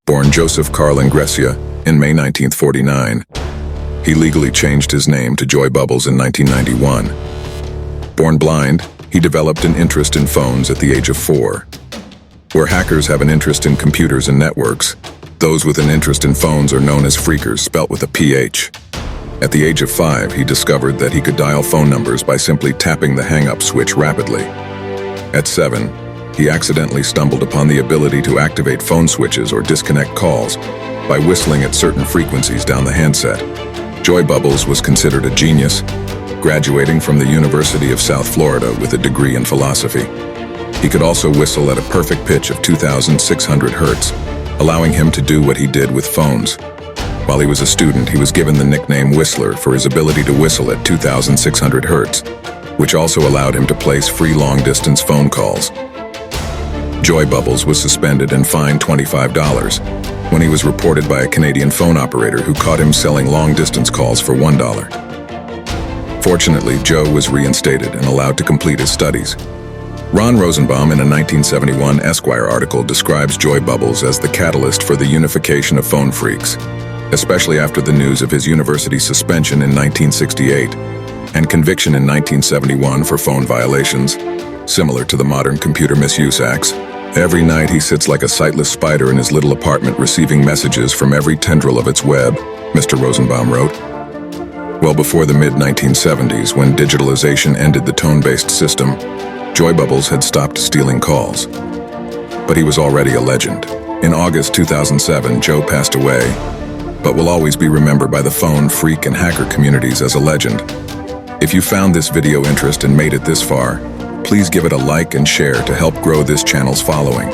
born Joseph Carl Engressia in May 1949. He legally changed his name to Joy Bubbles in 1991. Born blind, he developed an interest in phones at the age of 4. Where hackers have an interest in computers and networks, those with an interest in phones are known as phreakers, spelt with a PH. At the age of 5, he discovered that he could dial phone numbers by simply tapping the hang-up switch rapidly. At 7, he accidentally stumbled upon the ability to activate phone switches or disconnect calls by whistling at certain frequencies down the handset. Joy Bubbles was considered a genius, graduating from the University of South Florida with a degree in philosophy. He could also whistle at a perfect pitch of 2,600 hertz, allowing him to do what he did with phones. While he was a student, he was given the nickname Whistler for his ability to whistle at 2,600 hertz, which also allowed him to place free long-distance phone calls. Joy Bubbles was suspended and fined $25 when he was reported by a Canadian phone operator who caught him selling long-distance calls for $1. Fortunately, Joe was reinstated and allowed to complete his studies. Ron Rosenbaum, in a 1971 Esquire article, describes Joy Bubbles as the catalyst for the unification of phone phreaks, especially after the news of his university suspension in 1968 and conviction in 1971 for phone violations, similar to the modern computer misuse acts. Every night he sits like a sightless spider in his little apartment receiving messages from every tendril of its web, Mr. Rosenbaum wrote. Well before the mid-1970s, when digitalization ended the tone-based system, Joy Bubbles had stopped stealing calls. But he was already a legend. In August 2007, Joe passed away, but will always be remembered by the phone, phreak, and hacker communities as a legend. If you found this video interesting and made it this far, please give it a like and share to help grow this channel's following.